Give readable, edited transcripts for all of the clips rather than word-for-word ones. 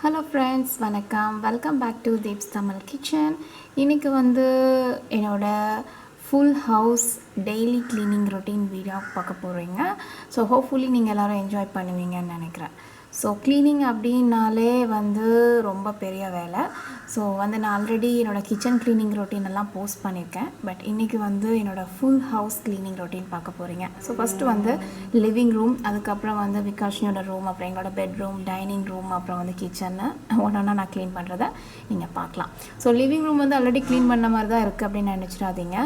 Hello friends, வணக்கம். Welcome back to Deepstamilkitchen. இன்னைக்கு வந்து என்னோட full house daily cleaning routine video பார்க்க போகிறீங்க. ஸோ ஹோப்ஃபுல்லி நீங்கள் எல்லோரும் என்ஜாய் பண்ணுவீங்கன்னு நினைக்கிறேன். ஸோ க்ளீனிங் அப்படின்னாலே வந்து ரொம்ப பெரிய வேலை. ஸோ வந்து நான் ஆல்ரெடி என்னோடய கிச்சன் க்ளீனிங் ரொட்டீன் எல்லாம் போஸ்ட் பண்ணியிருக்கேன். பட் இன்றைக்கி வந்து என்னோடய ஃபுல் ஹவுஸ் க்ளீனிங் ரொட்டீன் பார்க்க போகிறீங்க. ஸோ ஃபஸ்ட்டு வந்து லிவிங் ரூம், அதுக்கப்புறம் வந்து விகாஷினியோட ரூம், அப்புறம் எங்களோட பெட்ரூம், டைனிங் ரூம், அப்புறம் வந்து கிச்சனை ஒன்றா நான் க்ளீன் பண்ணுறதை நீங்கள் பார்க்கலாம். ஸோ லிவிங் ரூம் வந்து ஆல்ரெடி க்ளீன் பண்ண மாதிரி தான் இருக்குது அப்படின்னு நினச்சிடாதீங்க.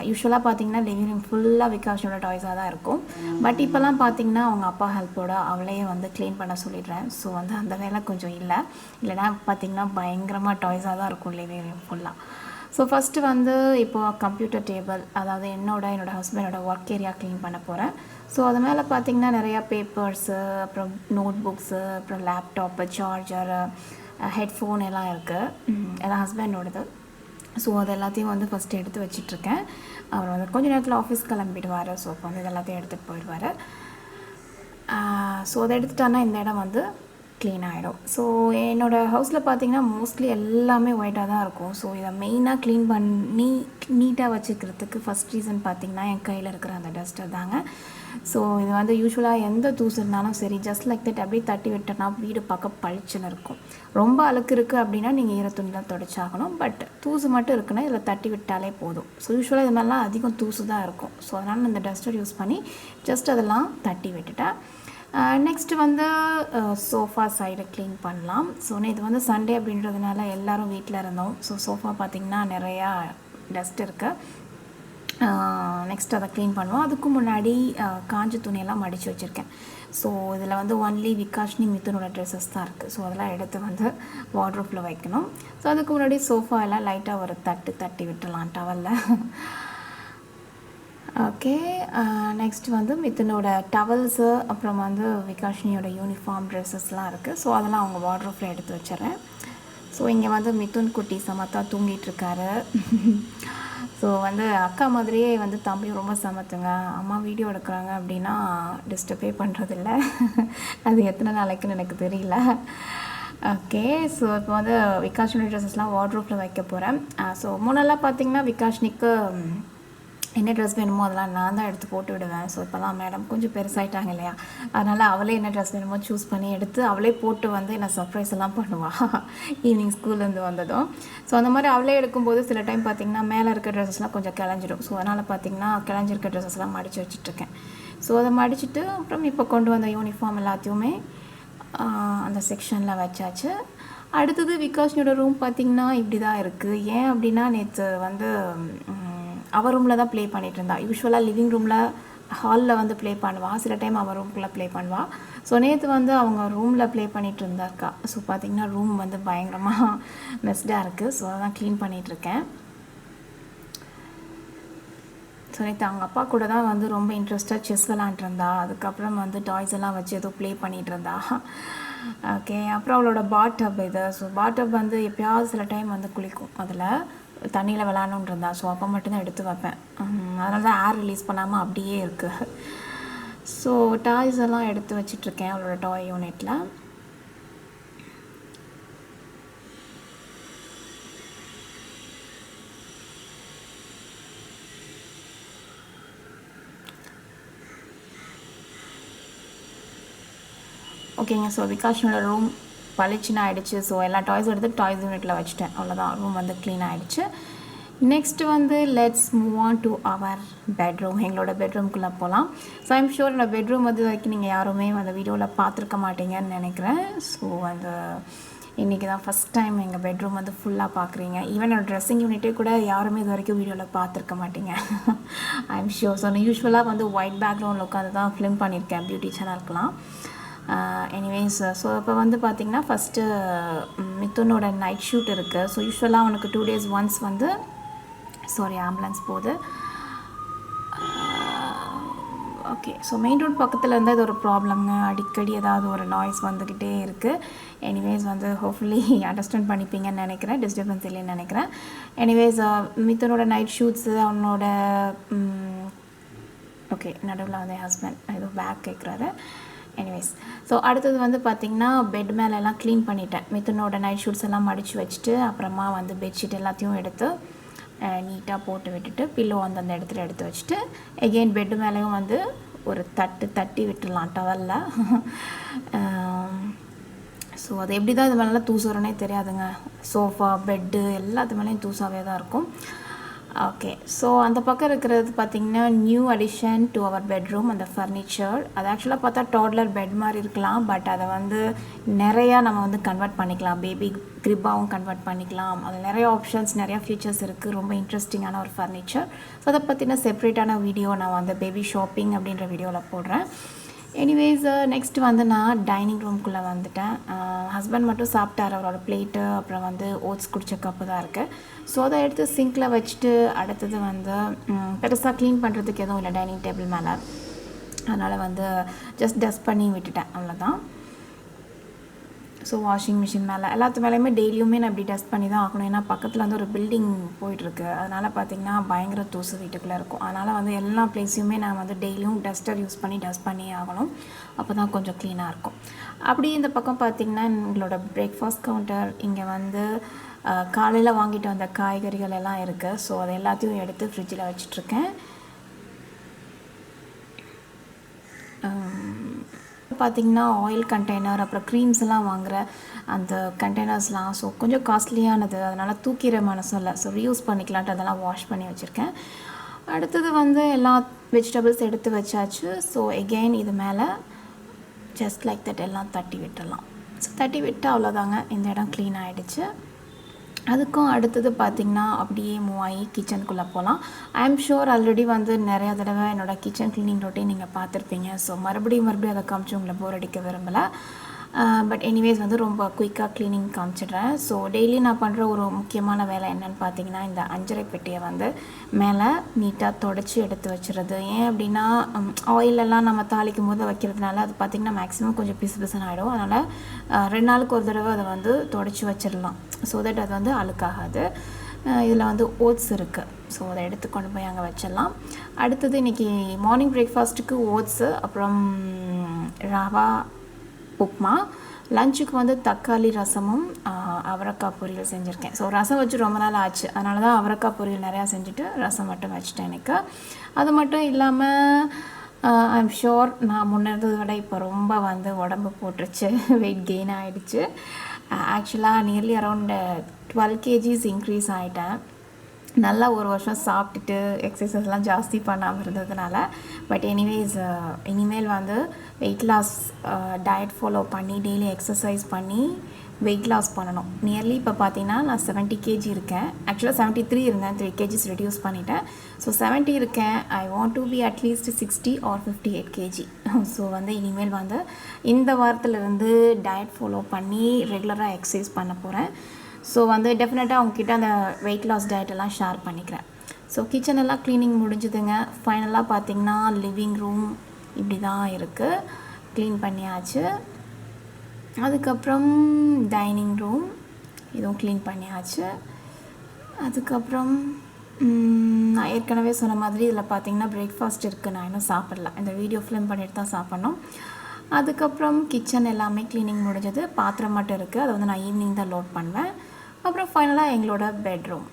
யூஸ்வலாக பார்த்தீங்கன்னா லிவிங் ரூம் ஃபுல்லாக விகாஷினோட டாய்ஸாக தான் இருக்கும். பட் இப்போல்லாம் பார்த்தீங்கன்னா அவங்க அப்பா ஹெல்ப்போட அவளையே வந்து க்ளீன் பண்ண சொல்லிடுறேன். ஸோ வந்து அந்த வேலை கொஞ்சம் இல்லைனா பார்த்தீங்கன்னா பயங்கரமாக டாய்ஸாக தான் இருக்கும் லிவிங் ரூம் ஃபுல்லாக. ஸோ ஃபஸ்ட்டு வந்து இப்போது கம்ப்யூட்டர் டேபிள், அதாவது என்னோட ஹஸ்பண்டோட ஒர்க் ஏரியா க்ளீன் பண்ண போகிறேன். ஸோ அது மேலே பார்த்திங்கன்னா நிறையா பேப்பர்ஸு, அப்புறம் நோட் புக்ஸு, அப்புறம் லேப்டாப்பு, சார்ஜரு, ஹெட்ஃபோன் எல்லாம் இருக்குது. எல்லாம் ஹஸ்பண்டோடது. ஸோ அது எல்லாத்தையும் வந்து ஃபஸ்ட்டு எடுத்து வச்சிட்ருக்கேன். அவர் வந்து கொஞ்சம் நேரத்தில் ஆஃபீஸ் கிளம்பிடுவார். ஸோ அப்போ வந்து இது எல்லாத்தையும் எடுத்துகிட்டு போயிடுவார். ஸோ அதை எடுத்துட்டானா இந்த இடம் வந்து க்ளீன் ஆகிடும். ஸோ என்னோடய ஹவுஸில் பார்த்திங்கன்னா மோஸ்ட்லி எல்லாமே ஒயிட்டாக தான் இருக்கும். ஸோ இதை மெயினாக க்ளீன் பண்ணி நீட்டாக வச்சுக்கிறதுக்கு ஃபஸ்ட் ரீசன் பார்த்திங்கன்னா என் கையில் இருக்கிற அந்த டஸ்டர் தாங்க. ஸோ இது வந்து யூஸ்வலாக எந்த தூசு இருந்தாலும் சரி, ஜஸ்ட் லைக் தட் அப்படியே தட்டி விட்டோன்னா வீடு பார்க்க பளிச்சுன்னு இருக்கும். ரொம்ப அழுக்கு இருக்குது அப்படின்னா நீங்கள் ஈரத்துணிலாம் துடைச்சாகணும். பட் தூசு மட்டும் இருக்குன்னா இதில் தட்டி விட்டாலே போதும். ஸோ யூஸ்வலாக இது மாதிரிலாம் அதிகம் தூசு தான் இருக்கும். ஸோ அதனால் நான் இந்த டஸ்டர் யூஸ் பண்ணி ஜஸ்ட் அதெல்லாம் தட்டி விட்டுட்டேன். நெக்ஸ்ட்டு வந்து சோஃபா சைடு க்ளீன் பண்ணலாம். ஸோ இது வந்து சண்டே அப்படின்றதுனால எல்லோரும் வீட்டில் இருந்தோம். ஸோ சோஃபா பார்த்திங்கன்னா நிறையா டஸ்ட் இருக்குது. நெக்ஸ்ட் அதை க்ளீன் பண்ணுவோம். அதுக்கு முன்னாடி காஞ்ச துணியெல்லாம் மடித்து வச்சுருக்கேன். ஸோ இதில் வந்து ஒன்லி விகாஷினி மிதுனோட ட்ரெஸ்ஸஸ் தான் இருக்குது. ஸோ அதெல்லாம் எடுத்து வந்து வார்ட்ரோப்பில் வைக்கணும். ஸோ அதுக்கு முன்னாடி சோஃபா எல்லாம் லைட்டாக ஒரு தட்டி விட்டுலாம் டவலில். ஓகே, நெக்ஸ்ட் வந்து மிதுனோட டவல்ஸு, அப்புறம் வந்து விகாஷினியோட யூனிஃபார்ம் ட்ரெஸ்ஸஸ்லாம் இருக்குது. ஸோ அதெல்லாம் அவங்க வார்ட்ரோப்பில் எடுத்து வச்சிடறேன். ஸோ இங்கே வந்து மிதுன் குட்டி சமத்தா தூங்கிட்டுருக்காரு. ஸோ வந்து அக்கா மாதிரியே வந்து தம்பியும் ரொம்ப சமத்துங்க. அம்மா வீடியோ எடுக்கிறாங்க அப்படின்னா டிஸ்டர்பே பண்ணுறதில்ல. அது எத்தனை நாளைக்குன்னு எனக்கு தெரியல. ஓகே, ஸோ இப்போ வந்து விகாஷினி ட்ரெஸ்ஸஸ்லாம் வார்ட்ரோப்பில் வைக்க போகிறேன். ஸோ முன்னெல்லாம் பார்த்திங்கன்னா விகாஷினிக்கு என்ன ட்ரெஸ் வேணுமோ அதெல்லாம் நான் தான் எடுத்து போட்டு விடுவேன். ஸோ இப்போல்லாம் மேடம் கொஞ்சம் பெருசாகிட்டாங்க இல்லையா, அதனால் அவளே என்ன ட்ரெஸ் வேணுமோ சூஸ் பண்ணி எடுத்து அவளே போட்டு வந்து என்னை சர்ப்ரைஸ் எல்லாம் பண்ணுவாள் ஈவினிங் ஸ்கூல்லேருந்து வந்ததும். ஸோ அந்த மாதிரி அவளே எடுக்கும்போது சில டைம் பார்த்திங்கன்னா மேலே இருக்க ட்ரெஸ்ஸஸ்லாம் கொஞ்சம் கிளஞ்சிடும். ஸோ அதனால் பார்த்திங்கன்னா கிளஞ்சிருக்க ட்ரெஸ்ஸஸ்லாம் மடித்து வச்சுட்ருக்கேன். ஸோ அதை மடிச்சுட்டு அப்புறம் இப்போ கொண்டு வந்த யூனிஃபார்ம் எல்லாத்தையுமே அந்த செக்ஷனில் வச்சாச்சு. அடுத்தது விகாஷினியோட ரூம் பார்த்திங்கன்னா இப்படி தான் இருக்குது. ஏன் அப்படின்னா நேற்று வந்து அவள் ரூமில் தான் ப்ளே பண்ணிகிட்டு இருந்தாள். யூஸ்வலாக லிவிங் ரூமில், ஹாலில் வந்து ப்ளே பண்ணுவாள். சில டைம் அவள் ரூம்குள்ளே ப்ளே பண்ணுவாள். ஸோ நேற்று வந்து அவங்க ரூமில் ப்ளே பண்ணிகிட்டு இருந்தாக்கா. ஸோ பார்த்திங்கன்னா ரூம் வந்து பயங்கரமாக மெஸ்டாக இருக்குது. ஸோ அதான் க்ளீன் பண்ணிகிட்ருக்கேன். ஸோ நேற்று அவங்க அப்பா கூட தான் வந்து ரொம்ப இன்ட்ரெஸ்ட்டாக செஸ் விளாண்டுருந்தா. அதுக்கப்புறம் வந்து டாய்ஸ் எல்லாம் வச்சு ஏதோ ப்ளே பண்ணிகிட்டு இருந்தா. ஓகே, அப்புறம் அவளோட பாட்டப் இது. ஸோ பாட்டப் வந்து எப்போயாவது சில டைம் வந்து குளிக்கும், அதில் தண்ணியில் விளாடணுன்னு இருந்தா. ஸோ அப்போ மட்டும்தான் எடுத்து வைப்பேன். அதனால தான் ஏர் ரிலீஸ் பண்ணாமல் அப்படியே இருக்குது. ஸோ டாய்ஸ் எல்லாம் எடுத்து வச்சிட்ருக்கேன் அவளோட டாய் யூனிட்டில். ஓகேங்க, ஸோ விகாஷனோட ரூம் பளிச்சுன்னு ஆகிடுச்சு. ஸோ எல்லா டாய்ஸும் எடுத்து டாய்ஸ் யூனிட்டில் வச்சுட்டேன். அவ்வளோதான், ரூம் வந்து க்ளீன் ஆகிடுச்சு. நெக்ஸ்ட்டு வந்து let's move on to our bedroom. எங்களோட பெட்ரூம்குள்ளே போகலாம். ஸோ ஐம் ஷூர் என்னோட பெட்ரூம் வந்து வரைக்கும் நீங்கள் யாருமே அந்த வீடியோவில் பார்த்துருக்க மாட்டீங்கன்னு நினைக்கிறேன். ஸோ அந்த இன்றைக்கி தான் ஃபஸ்ட் டைம் எங்கள் பெட்ரூம் வந்து ஃபுல்லாக பார்க்குறீங்க. ஈவன் என்னோடய ட்ரெஸ்ஸிங் யூனிட்டே கூட யாருமே இது வரைக்கும் வீடியோவில் பார்த்துருக்க மாட்டீங்க. I'm sure. ஸோ நான் யூஸ்வலாக வந்து ஒயிட் பேக்ரவுண்டில் உட்காந்து தான் ஃபிலிம் பண்ணியிருக்கேன் பியூட்டி சேனலுக்குலாம். எனிவேஸ், ஸோ இப்போ வந்து பார்த்திங்கன்னா ஃபஸ்ட்டு மிதுனோட நைட் ஷூட் இருக்குது. ஸோ யூஸ்வலாக அவனுக்கு 2 days ஒன்ஸ் வந்து ஆம்புலன்ஸ் போகுது. ஓகே, ஸோ மெயின் ரோட் பக்கத்தில் இருந்தால் இது ஒரு ப்ராப்ளம்ங்க. அடிக்கடி ஏதாவது ஒரு நாய்ஸ் வந்துக்கிட்டே இருக்குது. எனிவேஸ் வந்து ஹோப்ஃபுல்லி அண்டர்ஸ்டாண்ட் பண்ணிப்பீங்கன்னு நினைக்கிறேன், டிஸ்டர்பன்ஸ் இல்லைன்னு நினைக்கிறேன். எனிவேஸ் மிதுனோட நைட் ஷூட்ஸு, அவனோட ஓகே நடுவில் வந்து ஹஸ்பண்ட் ஏதோ பேக் கேட்குறாரு. எனிவேஸ் ஸோ அடுத்தது வந்து பார்த்திங்கன்னா பெட் மேலெல்லாம் க்ளீன் பண்ணிட்டேன். மிதுனோட நைட் ஷூட்ஸ் எல்லாம் மடித்து வச்சுட்டு அப்புறமா வந்து பெட்ஷீட் எல்லாத்தையும் எடுத்து நீட்டாக போட்டு விட்டுட்டு பில்லோ வந்து அந்த இடத்துல எடுத்து வச்சுட்டு எகெயின் பெட்டு மேலேயும் வந்து ஒரு தட்டி விட்டுடலாம் டவலில். ஸோ அது எப்படி தான் இது மேலாம் தூசுறோன்னே தெரியாதுங்க. சோஃபா பெட்டு எல்லாத்து மேலேயும் தூசாகவே தான் இருக்கும். ஓகே, ஸோ அந்த பக்கம் இருக்கிறது பார்த்திங்கன்னா new addition to our bedroom. அந்த ஃபர்னிச்சர் அது ஆக்சுவலாக பார்த்தா டாட்லர் பெட் மாதிரி இருக்கலாம், பட் அதை வந்து நிறையா நம்ம வந்து கன்வெர்ட் பண்ணிக்கலாம். பேபி க்ரிப்பாகவும் கன்வெர்ட் பண்ணிக்கலாம். அது நிறைய ஆப்ஷன்ஸ், நிறையா ஃபீச்சர்ஸ் இருக்குது. ரொம்ப இன்ட்ரெஸ்டிங்கான ஒரு ஃபர்னிச்சர். ஸோ அதை பற்றின செப்ரேட்டான வீடியோ நான் வந்து பேபி ஷாப்பிங் அப்படின்ற வீடியோவில் போடுறேன். எனிவேஸ் நெக்ஸ்ட் வந்து நான் டைனிங் ரூம்குள்ளே வந்துட்டேன். ஹஸ்பண்ட் மட்டும் சாப்பிட்டார் அவரோட பிளேட்டு, அப்புறம் வந்து ஓட்ஸ் குடித்த கப்பு தான் இருக்குது. ஸோ அதை எடுத்து சிங்கில் வச்சுட்டு அடுத்தது வந்து பெருசாக க்ளீன் பண்ணுறதுக்கு எதுவும் இல்லை டைனிங் டேபிள் மேலே. அதனால் வந்து ஜஸ்ட் டஸ்ட் பண்ணி விட்டுட்டேன், அவ்வளோதான். ஸோ வாஷிங் மிஷின் மேலே எல்லாத்து மேலேயுமே டெய்லியுமே நான் இப்படி டஸ்ட் பண்ணி தான் ஆகணும். ஏன்னா பக்கத்தில் வந்து ஒரு பில்டிங் போயிட்டுருக்கு. அதனால் பார்த்திங்கன்னா பயங்கர தூசு வீட்டுக்குள்ளே இருக்கும். அதனால் வந்து எல்லா பிளேஸையுமே நான் வந்து டெய்லியும் டஸ்டர் யூஸ் பண்ணி டஸ்ட் பண்ணி ஆகணும். அப்போ தான் கொஞ்சம் க்ளீனாக இருக்கும். அப்படி இந்த பக்கம் பார்த்திங்கன்னா எங்களோட பிரேக்ஃபாஸ்ட் கவுண்டர் இங்கே வந்து காலையில் வாங்கிட்டு வந்த காய்கறிகள் எல்லாம் இருக்குது. ஸோ அதை எல்லாத்தையும் எடுத்து ஃப்ரிட்ஜில் வச்சிட்ருக்கேன். பார்த்திங்கன்னா ஆயில் கண்டெய்னர் அப்புறம் க்ரீம்ஸ் எல்லாம் வாங்குகிற அந்த கண்டெய்னர்ஸ்லாம் ஸோ கொஞ்சம் காஸ்ட்லியானது, அதனால் தூக்கிற மனசும் இல்லை. ஸோ ரீயூஸ் பண்ணிக்கலான்ட்டு அதெல்லாம் வாஷ் பண்ணி வச்சுருக்கேன். அடுத்தது வந்து எல்லா வெஜிடபிள்ஸ் எடுத்து வச்சாச்சு. ஸோ எகெயின் இது மேலே ஜஸ்ட் லைக் தட் எல்லாம் தட்டி விட்டுடலாம். ஸோ தட்டி விட்டு அவ்வளோதாங்க, இந்த இடம் க்ளீன் ஆகிடுச்சு. அதுக்கும் அடுத்தது பார்த்திங்கன்னா அப்படியே மூவ் ஆகி கிச்சனுக்குள்ளே போகலாம். ஐ எம் ஷுர் ஆல்ரெடி வந்து நிறையா தடவை என்னோடய கிச்சன் க்ளீனிங் ரொட்டீன் நீங்கள் பார்த்துருப்பீங்க. ஸோ மறுபடியும் அதை காமிச்சு உங்களை போர் அடிக்க விரும்பலை. பட் எனிவேஸ் வந்து ரொம்ப குயிக்காக க்ளீனிங் காமிச்சிடுறேன். ஸோ டெய்லி நான் பண்ணுற ஒரு முக்கியமான வேலை என்னென்னு பார்த்தீங்கன்னா இந்த அஞ்சரை பெட்டியை வந்து மேலே நீட்டாக தொடச்சி எடுத்து வச்சுறது. ஏன் அப்படின்னா ஆயிலெல்லாம் நம்ம தாளிக்கும் போது வைக்கிறதுனால அது பார்த்திங்கன்னா மேக்ஸிமம் கொஞ்சம் பிசு பிசுன்னு ஆகிடும். அதனால் 2 நாளுக்கு ஒரு தடவை அதை வந்து தொடச்சி வச்சிடலாம். ஸோ தட் அது வந்து அழுக்காகாது. இதில் வந்து ஓட்ஸ் இருக்குது. ஸோ அதை எடுத்து கொண்டு போய் அங்கே வச்சிடலாம். அடுத்தது இன்றைக்கி மார்னிங் பிரேக்ஃபாஸ்ட்டுக்கு ஓட்ஸு, அப்புறம் ரவா உப்புமா. லஞ்சுக்கு வந்து தக்காளி ரசமும் அவரைக்காய் பொரியல் செஞ்சுருக்கேன். ஸோ ரசம் வச்சு ரொம்ப நாள் ஆச்சு, அதனால தான் அவரைக்காய் பொரியல் நிறையா செஞ்சுட்டு ரசம் மட்டும் வச்சுட்டேன். எனக்கு அது மட்டும் இல்லாமல் ஐ எம் ஷுர் நான் முன்னேறதை விட இப்போ ரொம்ப வந்து உடம்பு போட்டுருச்சு, வெயிட் கெயின் ஆகிடுச்சு. ஆக்சுவலாக நியர்லி அரௌண்ட் 12 kgs இன்க்ரீஸ் ஆகிட்டேன். நல்லா ஒரு வருஷம் சாப்பிட்டுட்டு எக்ஸசைஸ்லாம் ஜாஸ்தி பண்ணாமல் இருந்ததுனால. பட் எனிவேஸ் இனிமேல் வந்து வெயிட் லாஸ் டயட் ஃபாலோ பண்ணி டெய்லி எக்ஸசைஸ் பண்ணி வெயிட் லாஸ் பண்ணணும். நியர்லி இப்போ பார்த்தீங்கன்னா நான் 70 kg இருக்கேன். ஆக்சுவலாக 73 இருந்தேன், 3 kgs ரெடியூஸ் பண்ணிட்டேன். ஸோ 70 இருக்கேன். I want to be at least 60 or 58 kg. So வந்து இனிமேல் வந்து இந்த வாரத்துலேருந்து டயட் ஃபாலோ பண்ணி ரெகுலராக எக்ஸசைஸ் பண்ண போகிறேன். ஸோ வந்து டெஃபினட்டாக அவங்கக்கிட்ட அந்த வெயிட் லாஸ் டயட்டெல்லாம் ஷேர் பண்ணிக்கிறேன். ஸோ கிச்சன் எல்லாம் க்ளீனிங் முடிஞ்சுதுங்க. ஃபைனலாக பார்த்திங்கன்னா லிவிங் ரூம் இப்படி தான் இருக்குது, க்ளீன் பண்ணியாச்சு. அதுக்கப்புறம் டைனிங் ரூம் இதுவும் க்ளீன் பண்ணியாச்சு. அதுக்கப்புறம் நான் ஏற்கனவே சொன்ன மாதிரி இதில் பார்த்திங்கன்னா பிரேக்ஃபாஸ்ட் இருக்குது. நான் இன்னும் சாப்பிடல, இந்த வீடியோ ஃபிலிம் பண்ணிட்டு தான் சாப்பிட்ணும். அதுக்கப்புறம் கிச்சன் எல்லாமே க்ளீனிங் முடிஞ்சது. பாத்திரம் மட்டும் இருக்குது, அதை வந்து நான் ஈவினிங் தான் லோட் பண்ணுவேன். அப்புறம் ஃபைனலாக எங்களோட பெட்ரூம்.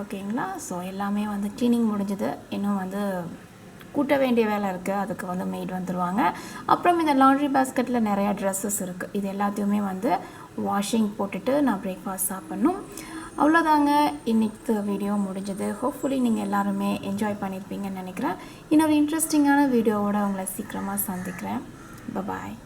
ஓகேங்களா? ஸோ எல்லாமே வந்து க்ளீனிங் முடிஞ்சது. இன்னும் வந்து கூட்ட வேண்டிய வேலை இருக்குது, அதுக்கு வந்து மெய்ட் வந்துடுவாங்க. அப்புறம் இந்த லாண்ட்ரி பேஸ்கெட்டில் நிறையா ட்ரெஸ்ஸஸ் இருக்குது. இது எல்லாத்தையுமே வந்து வாஷிங் போட்டுட்டு நான் பிரேக்ஃபாஸ்ட் சாப்பிட்ணும். அவ்வளோதாங்க, இன்றைக்கு வீடியோ முடிஞ்சது. ஹோப்ஃபுல்லி நீங்கள் எல்லாருமே என்ஜாய் பண்ணியிருப்பீங்கன்னு நினைக்கிறேன். இன்னொரு இன்ட்ரெஸ்டிங்கான வீடியோவோட உங்களை சீக்கிரமாக சந்திக்கிறேன். பாய்.